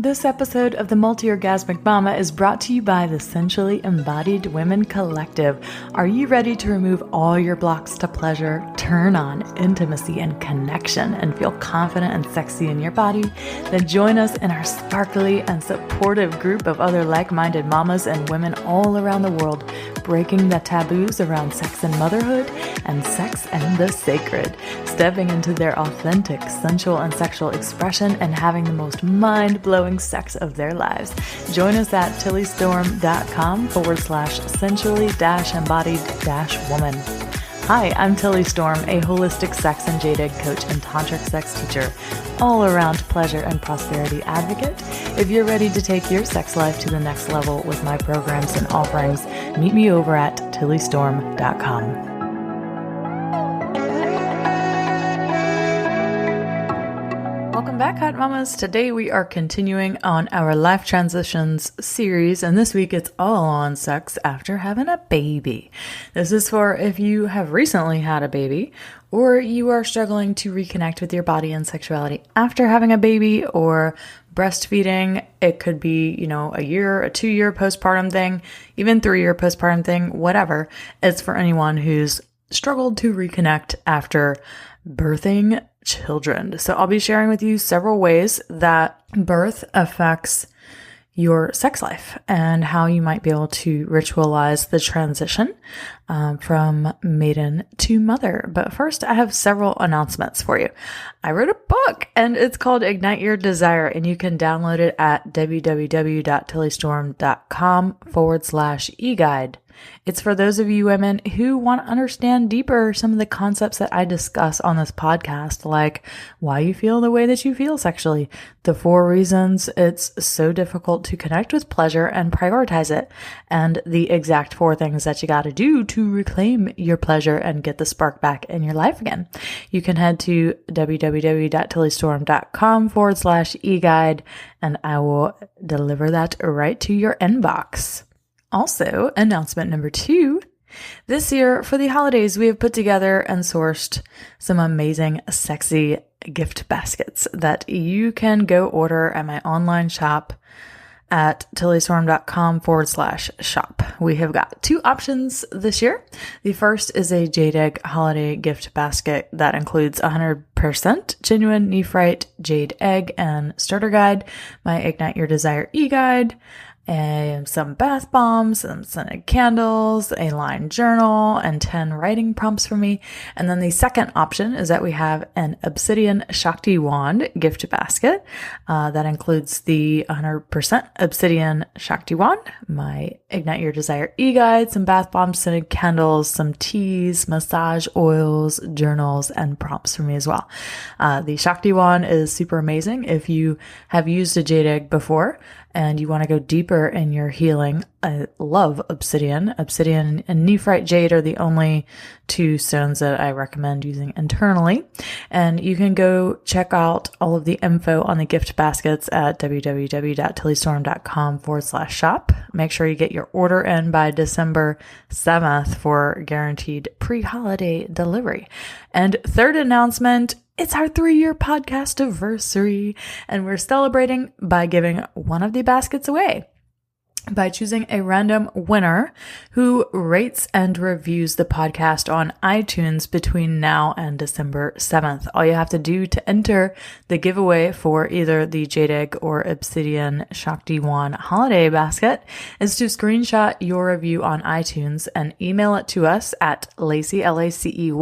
This episode of the Multi-Orgasmic Mama is brought to you by the Sensually Embodied Women Collective. Are you ready to remove all your blocks to pleasure, turn on intimacy and connection, and feel confident and sexy in your body? Then join us in our sparkly and supportive group of other like-minded mamas and women all around the world, breaking the taboos around sex and motherhood and sex and the sacred, stepping into their authentic sensual and sexual expression and having the most mind-blowing sex of their lives. Join us at tillystorm.com/sensually-embodied-woman. Hi, I'm Tilly Storm, a holistic sex and jade egg coach and tantric sex teacher, all-around pleasure and prosperity advocate. If you're ready to take your sex life to the next level with my programs and offerings, meet me over at tillystorm.com. Welcome back, Hot Mamas. Today we are continuing on our Life Transitions series, and this week it's all on sex after having a baby. This is for if you have recently had a baby, or you are struggling to reconnect with your body and sexuality after having a baby, or breastfeeding. It could be, a year, a 2-year postpartum thing, even 3-year postpartum thing, whatever. It's for anyone who's struggled to reconnect after birthing children. So I'll be sharing with you several ways that birth affects your sex life and how you might be able to ritualize the transition from maiden to mother. But first, I have several announcements for you. I wrote a book and it's called Ignite Your Desire, and you can download it at www.tillystorm.com/e-guide. It's for those of you women who want to understand deeper some of the concepts that I discuss on this podcast, like why you feel the way that you feel sexually, the 4 reasons it's so difficult to connect with pleasure and prioritize it, and the exact 4 things that you got to do to reclaim your pleasure and get the spark back in your life again. You can head to www.tillystorm.com/e-guide, and I will deliver that right to your inbox. Also, announcement number 2, this year for the holidays, we have put together and sourced some amazing, sexy gift baskets that you can go order at my online shop at tillystorm.com/shop. We have got 2 options this year. The first is a jade egg holiday gift basket that includes 100% genuine nephrite jade egg and starter guide, my Ignite Your Desire e-guide, and some bath bombs, some scented candles, a lined journal, and 10 writing prompts for me. And then the second option is that we have an Obsidian Shakti Wand gift basket that includes the 100% Obsidian Shakti Wand, my Ignite Your Desire e-guide, some bath bombs, scented candles, some teas, massage oils, journals, and prompts for me as well. The Shakti Wand is super amazing if you have used a jade egg before and you want to go deeper in your healing. I love obsidian. Obsidian and nephrite jade are the only 2 stones that I recommend using internally. And you can go check out all of the info on the gift baskets at www.tillystorm.com/shop. Make sure you get your order in by December 7th for guaranteed pre-holiday delivery. And third announcement, it's our 3-year podcast anniversary, and we're celebrating by giving one of the baskets away by choosing a random winner who rates and reviews the podcast on iTunes between now and December 7th. All you have to do to enter the giveaway for either the jade egg or Obsidian Shakti Wand holiday basket is to screenshot your review on iTunes and email it to us at Lacey, Lacey,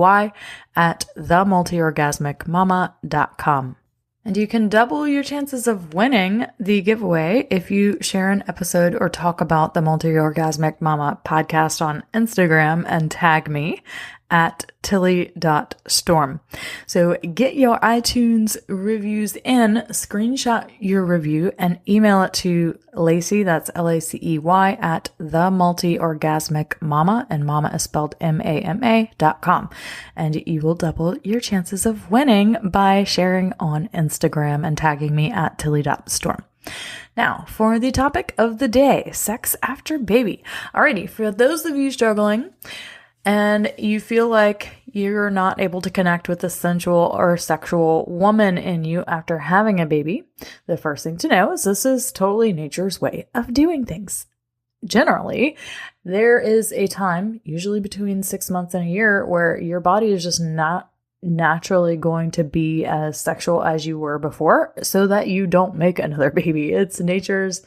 at themultiorgasmicmama.com. And you can double your chances of winning the giveaway if you share an episode or talk about the Multi-Orgasmic Mama podcast on Instagram and tag me at tilly.storm. So get your iTunes reviews in, screenshot your review, and email it to Lacey, that's Lacey, at themultiorgasmicmama, and mama is spelled MAMA.com. And you will double your chances of winning by sharing on Instagram and tagging me at tilly.storm. Now, for the topic of the day, sex after baby. Alrighty, for those of you struggling and you feel like you're not able to connect with the sensual or sexual woman in you after having a baby, the first thing to know is this is totally nature's way of doing things. Generally, there is a time, usually between 6 months and a year, where your body is just not naturally going to be as sexual as you were before so that you don't make another baby. It's nature's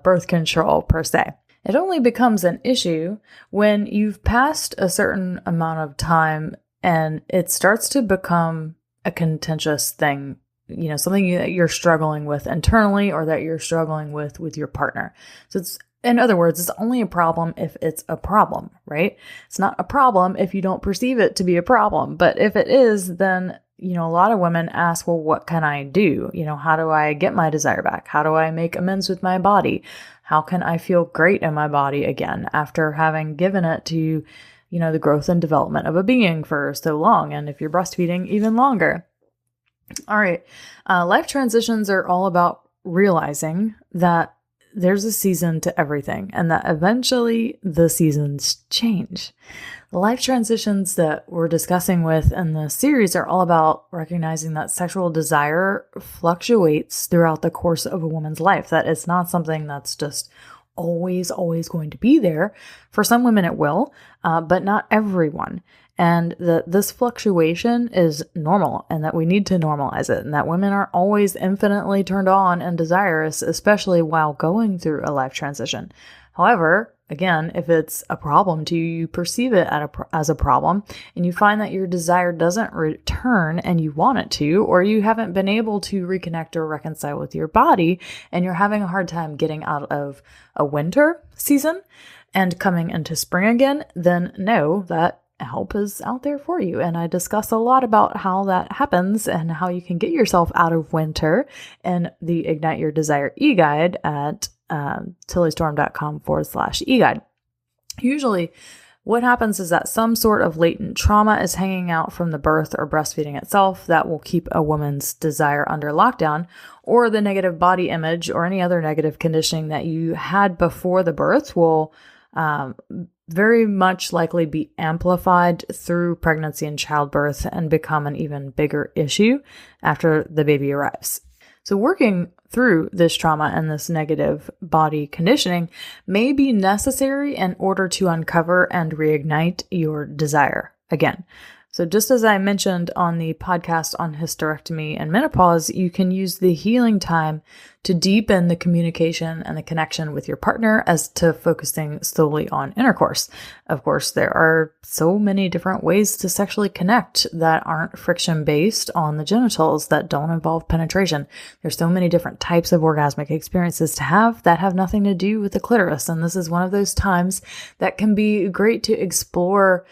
birth control per se. It only becomes an issue when you've passed a certain amount of time and it starts to become a contentious thing, something that you're struggling with internally or that you're struggling with your partner. So in other words, it's only a problem if it's a problem, right? It's not a problem if you don't perceive it to be a problem. But if it is, then, a lot of women ask, well, what can I do? How do I get my desire back? How do I make amends with my body? How can I feel great in my body again after having given it to, the growth and development of a being for so long? And if you're breastfeeding, even longer. All right. Life transitions are all about realizing that there's a season to everything and that eventually the seasons change. The life transitions that we're discussing with in the series are all about recognizing that sexual desire fluctuates throughout the course of a woman's life, that it's not something that's just always going to be there. For some women it will, but not everyone. And that this fluctuation is normal and that we need to normalize it, and that women are always infinitely turned on and desirous, especially while going through a life transition. However, again, if it's a problem to you, you perceive it as a problem, and you find that your desire doesn't return and you want it to, or you haven't been able to reconnect or reconcile with your body, and you're having a hard time getting out of a winter season and coming into spring again, then know that help is out there for you. And I discuss a lot about how that happens and how you can get yourself out of winter in the Ignite Your Desire e-guide at tillystorm.com/e-guide. Usually what happens is that some sort of latent trauma is hanging out from the birth or breastfeeding itself that will keep a woman's desire under lockdown, or the negative body image or any other negative conditioning that you had before the birth will very much likely be amplified through pregnancy and childbirth and become an even bigger issue after the baby arrives. So working through this trauma and this negative body conditioning may be necessary in order to uncover and reignite your desire again. So just as I mentioned on the podcast on hysterectomy and menopause, you can use the healing time to deepen the communication and the connection with your partner as to focusing solely on intercourse. Of course, there are so many different ways to sexually connect that aren't friction-based on the genitals, that don't involve penetration. There's so many different types of orgasmic experiences to have that have nothing to do with the clitoris. And this is one of those times that can be great to explore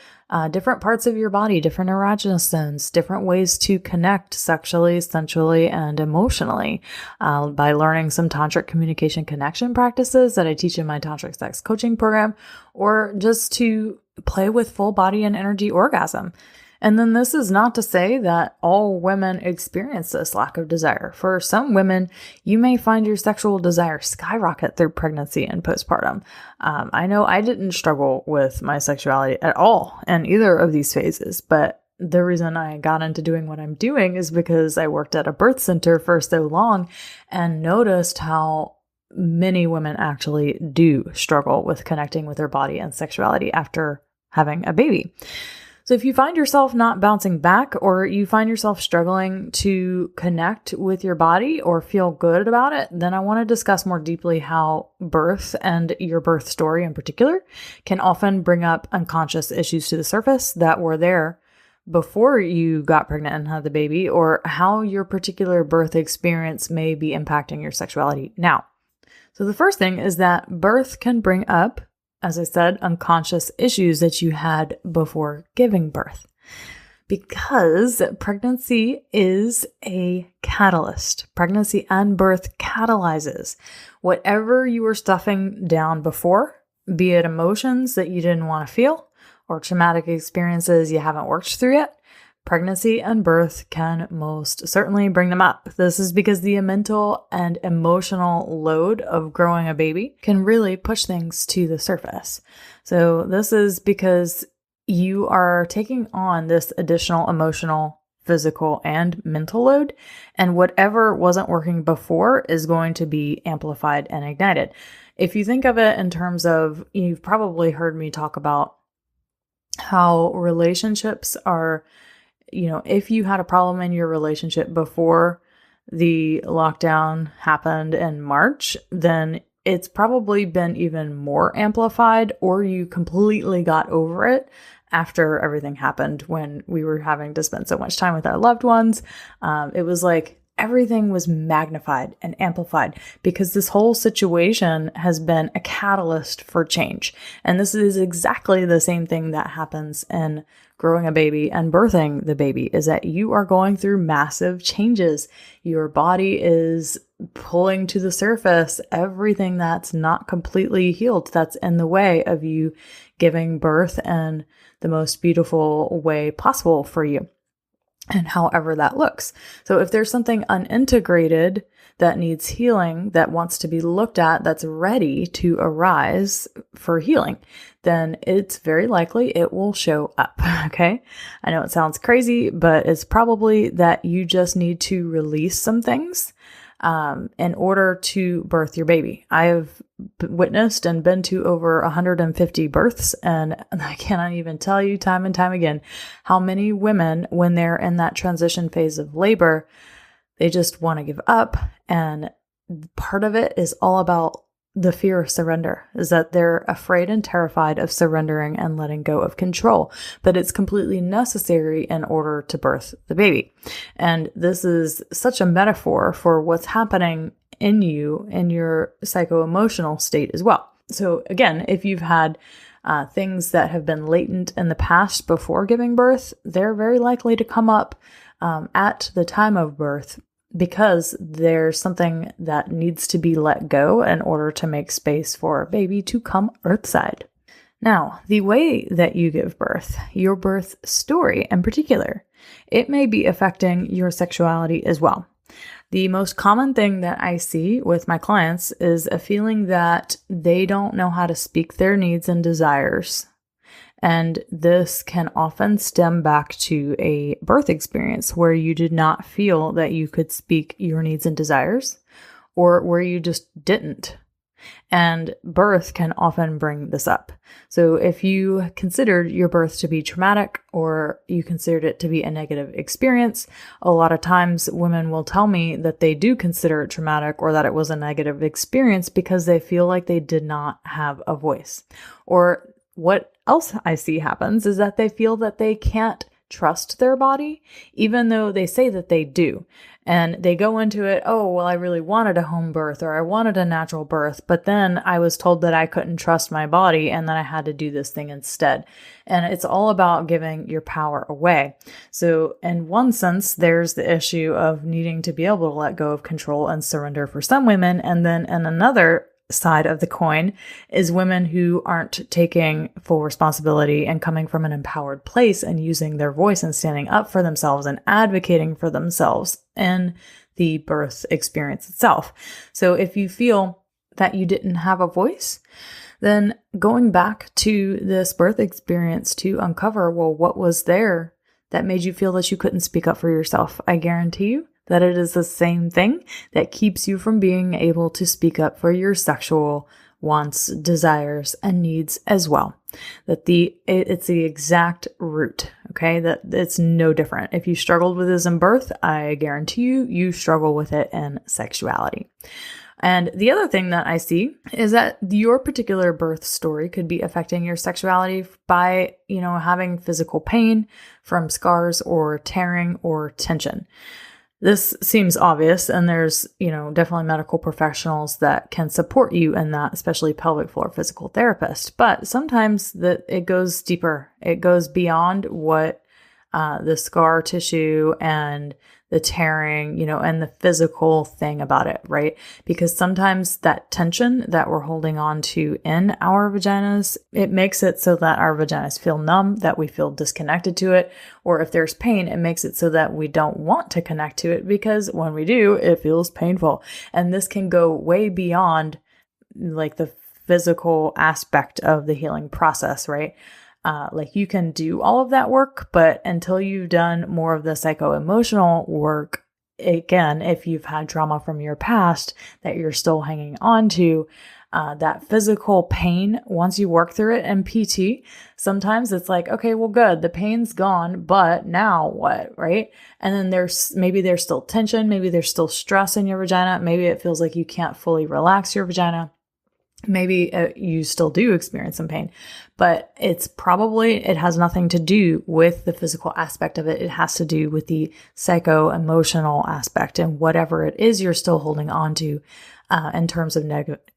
different parts of your body, different erogenous zones, different ways to connect sexually, sensually, and emotionally by learning some tantric communication connection practices that I teach in my tantric sex coaching program, or just to play with full body and energy orgasm. And then this is not to say that all women experience this lack of desire. For some women, you may find your sexual desire skyrocket through pregnancy and postpartum. I know I didn't struggle with my sexuality at all in either of these phases, but the reason I got into doing what I'm doing is because I worked at a birth center for so long and noticed how many women actually do struggle with connecting with their body and sexuality after having a baby. So if you find yourself not bouncing back, or you find yourself struggling to connect with your body or feel good about it, then I want to discuss more deeply how birth and your birth story in particular can often bring up unconscious issues to the surface that were there before you got pregnant and had the baby, or how your particular birth experience may be impacting your sexuality now. So the first thing is that birth can bring up, as I said, unconscious issues that you had before giving birth, because pregnancy is a catalyst. Pregnancy and birth catalyzes whatever you were stuffing down before, be it emotions that you didn't want to feel or traumatic experiences you haven't worked through yet. Pregnancy and birth can most certainly bring them up. This is because the mental and emotional load of growing a baby can really push things to the surface. So this is because you are taking on this additional emotional, physical, and mental load, and whatever wasn't working before is going to be amplified and ignited. If you think of it in terms of, you've probably heard me talk about how relationships are, if you had a problem in your relationship before the lockdown happened in March, then it's probably been even more amplified, or you completely got over it after everything happened when we were having to spend so much time with our loved ones. It was like everything was magnified and amplified because this whole situation has been a catalyst for change. And this is exactly the same thing that happens in growing a baby and birthing the baby, is that you are going through massive changes. Your body is pulling to the surface everything that's not completely healed, that's in the way of you giving birth in the most beautiful way possible for you, and however that looks. So if there's something unintegrated that needs healing, that wants to be looked at, that's ready to arise for healing, then it's very likely it will show up. Okay. I know it sounds crazy, but it's probably that you just need to release some things in order to birth your baby. I have witnessed and been to over 150 births, and I cannot even tell you time and time again how many women, when they're in that transition phase of labor, they just want to give up. And part of it is all about the fear of surrender, is that they're afraid and terrified of surrendering and letting go of control, but it's completely necessary in order to birth the baby. And this is such a metaphor for what's happening in you, in your psycho-emotional state as well. So again, if you've had things that have been latent in the past before giving birth, they're very likely to come up at the time of birth, because there's something that needs to be let go in order to make space for a baby to come earthside. Now, the way that you give birth, your birth story in particular, it may be affecting your sexuality as well. The most common thing that I see with my clients is a feeling that they don't know how to speak their needs and desires. And this can often stem back to a birth experience where you did not feel that you could speak your needs and desires, or where you just didn't. And birth can often bring this up. So if you considered your birth to be traumatic, or you considered it to be a negative experience, a lot of times women will tell me that they do consider it traumatic, or that it was a negative experience, because they feel like they did not have a voice. Or what else I see happens is that they feel that they can't trust their body, even though they say that they do. And they go into it, oh, well, I really wanted a home birth, or I wanted a natural birth, but then I was told that I couldn't trust my body and that I had to do this thing instead. And it's all about giving your power away. So in one sense, there's the issue of needing to be able to let go of control and surrender for some women. And then in another side of the coin is women who aren't taking full responsibility and coming from an empowered place and using their voice and standing up for themselves and advocating for themselves in the birth experience itself. So if you feel that you didn't have a voice, then going back to this birth experience to uncover, well, what was there that made you feel that you couldn't speak up for yourself? I guarantee you that it is the same thing that keeps you from being able to speak up for your sexual wants, desires, and needs as well. That it's the exact root, okay? That it's no different. If you struggled with this in birth, I guarantee you struggle with it in sexuality. And the other thing that I see is that your particular birth story could be affecting your sexuality by, having physical pain from scars or tearing or tension. This seems obvious, and there's, definitely medical professionals that can support you in that, especially pelvic floor physical therapists. But sometimes it goes deeper. It goes beyond what the scar tissue and the tearing, and the physical thing about it, right? Because sometimes that tension that we're holding on to in our vaginas, it makes it so that our vaginas feel numb, that we feel disconnected to it. Or if there's pain, it makes it so that we don't want to connect to it, because when we do, it feels painful. And this can go way beyond like the physical aspect of the healing process, right? Like you can do all of that work, but until you've done more of the psycho-emotional work, again, if you've had trauma from your past that you're still hanging on to, that physical pain, once you work through it in PT, sometimes it's like, okay, well, good, the pain's gone, but now what, right? And then there's still tension, maybe there's still stress in your vagina, maybe it feels like you can't fully relax your vagina. Maybe you still do experience some pain, but it has nothing to do with the physical aspect of it. It has to do with the psycho-emotional aspect and whatever it is you're still holding on to in terms of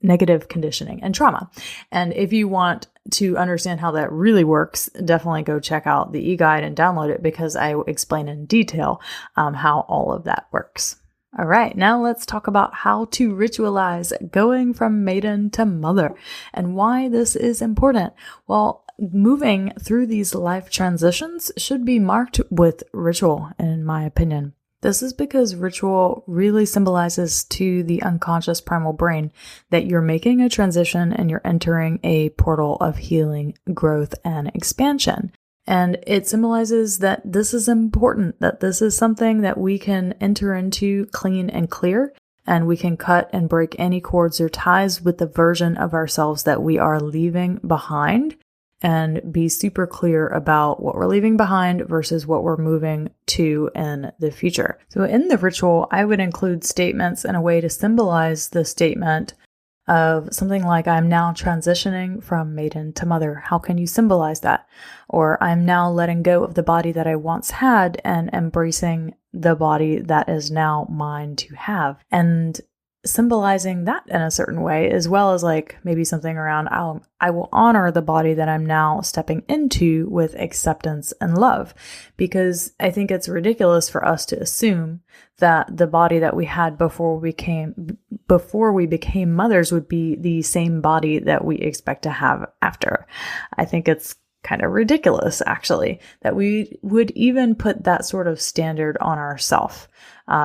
negative conditioning and trauma. And if you want to understand how that really works, definitely go check out the e-guide and download it, because I explain in detail how all of that works. All right, now let's talk about how to ritualize going from maiden to mother and why this is important. Well, moving through these life transitions should be marked with ritual, in my opinion. This is because ritual really symbolizes to the unconscious primal brain that you're making a transition and you're entering a portal of healing, growth, and expansion. And it symbolizes that this is important, that this is something that we can enter into clean and clear, and we can cut and break any cords or ties with the version of ourselves that we are leaving behind, and be super clear about what we're leaving behind versus what we're moving to in the future. So in the ritual, I would include statements in a way to symbolize the statement of something like, I'm now transitioning from maiden to mother. How can you symbolize that? Or I'm now letting go of the body that I once had and embracing the body that is now mine to have. And symbolizing that in a certain way, as well as like maybe something around, I will honor the body that I'm now stepping into with acceptance and love. Because I think it's ridiculous for us to assume that the body that we had before we became mothers would be the same body that we expect to have after. I think it's kind of ridiculous, actually, that we would even put that sort of standard on ourselves.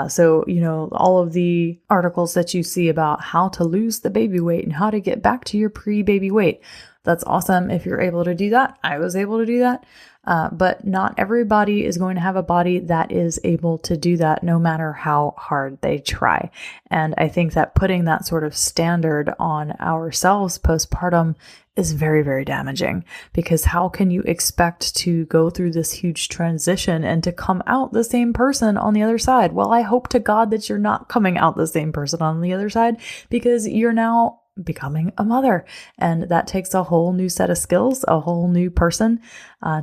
So, all of the articles that you see about how to lose the baby weight and how to get back to your pre-baby weight, that's awesome if you're able to do that. I was able to do that. But not everybody is going to have a body that is able to do that, no matter how hard they try. And I think that putting that sort of standard on ourselves postpartum is very, very damaging, because how can you expect to go through this huge transition and to come out the same person on the other side? Well, I hope to God that you're not coming out the same person on the other side, because you're now becoming a mother. And that takes a whole new set of skills, a whole new person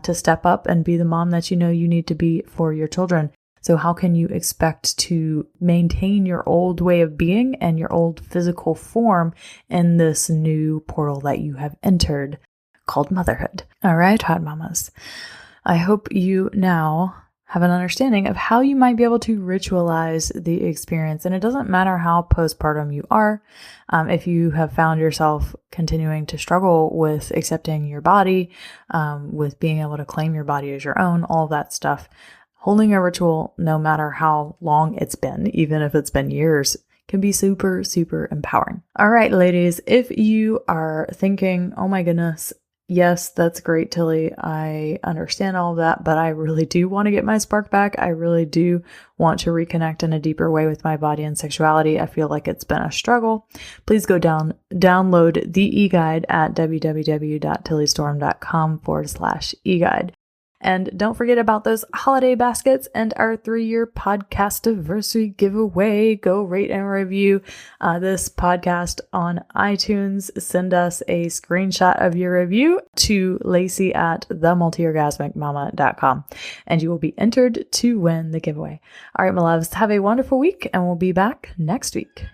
to step up and be the mom that you need to be for your children. So how can you expect to maintain your old way of being and your old physical form in this new portal that you have entered called motherhood? All right, hot mamas. I hope you now have an understanding of how you might be able to ritualize the experience. And it doesn't matter how postpartum you are. If you have found yourself continuing to struggle with accepting your body, with being able to claim your body as your own, all that stuff, holding a ritual, no matter how long it's been, even if it's been years, can be super, super empowering. All right, ladies, if you are thinking, oh my goodness, yes, that's great, Tilly, I understand all of that, but I really do want to get my spark back. I really do want to reconnect in a deeper way with my body and sexuality. I feel like it's been a struggle. Please go download the e-guide at www.tillystorm.com/e-guide. And don't forget about those holiday baskets and our 3-year podcast anniversary giveaway. Go rate and review this podcast on iTunes. Send us a screenshot of your review to Lacey at themultiorgasmicmama.com, and you will be entered to win the giveaway. All right, my loves, have a wonderful week, and we'll be back next week.